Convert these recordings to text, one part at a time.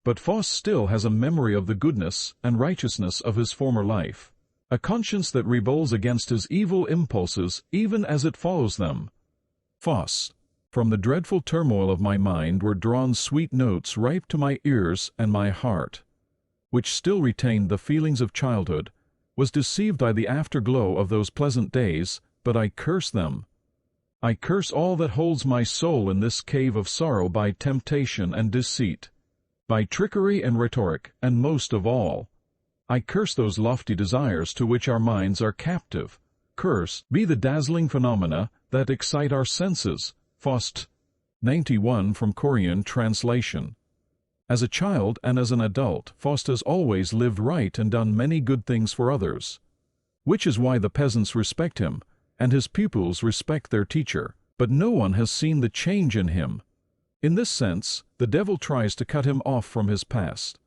But Faust still has a memory of the goodness and righteousness of his former life, a conscience that rebels against his evil impulses even as it follows them. Faust. From the dreadful turmoil of my mind were drawn sweet notes ripe to my ears, and my heart, which still retained the feelings of childhood, was deceived by the afterglow of those pleasant days, but I curse them. I curse all that holds my soul in this cave of sorrow by temptation and deceit, by trickery and rhetoric, and most of all, I curse those lofty desires to which our minds are captive. Curse be the dazzling phenomena that excite our senses. Faust. 91 from Korean translation. As a child and as an adult, Faust has always lived right and done many good things for others, which is why the peasants respect him, and his pupils respect their teacher. But no one has seen the change in him. In this sense, the devil tries to cut him off from his past.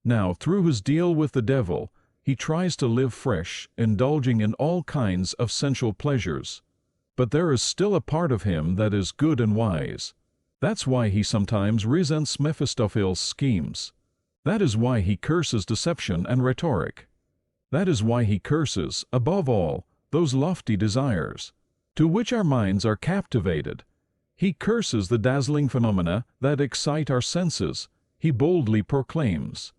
Now, through his deal with the devil, he tries to live fresh, indulging in all kinds of sensual pleasures. But there is still a part of him that is good and wise. That's why he sometimes resents Mephistopheles' schemes. That is why he curses deception and rhetoric. That is why he curses, above all, those lofty desires, to which our minds are captivated. He curses the dazzling phenomena that excite our senses, he boldly proclaims.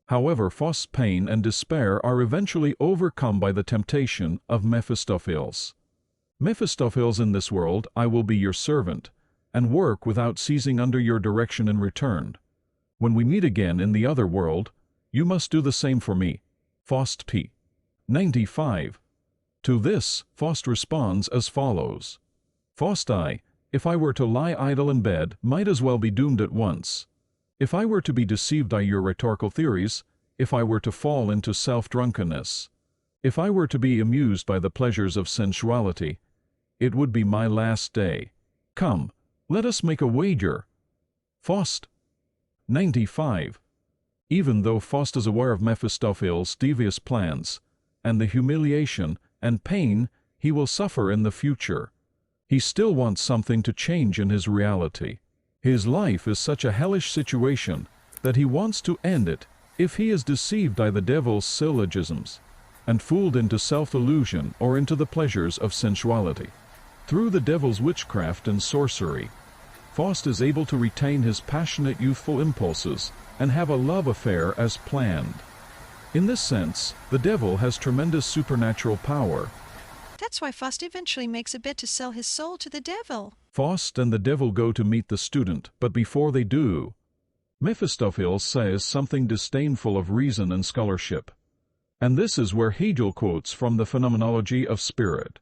However, Faust's pain and despair are eventually overcome by the temptation of Mephistopheles. Mephistopheles, in this world I will be your servant, and work without ceasing under your direction in return. When we meet again in the other world, you must do the same for me. Faust p. 95. To this, Faust responds as follows. Faust, if I were to lie idle in bed, might as well be doomed at once. If I were to be deceived by your rhetorical theories, if I were to fall into self-drunkenness, if I were to be amused by the pleasures of sensuality, it would be my last day. Come, let us make a wager. Faust. 95. Even though Faust is aware of Mephistopheles' devious plans, and the humiliation and pain he will suffer in the future, he still wants something to change in his reality. His life is such a hellish situation that he wants to end it if he is deceived by the devil's syllogisms, and fooled into self-illusion or into the pleasures of sensuality. Through the devil's witchcraft and sorcery, Faust is able to retain his passionate youthful impulses and have a love affair as planned. In this sense, the devil has tremendous supernatural power. That's why Faust eventually makes a bet to sell his soul to the devil. Faust and the devil go to meet the student, but before they do, Mephistopheles says something disdainful of reason and scholarship. And this is where Hegel quotes from the Phenomenology of Spirit.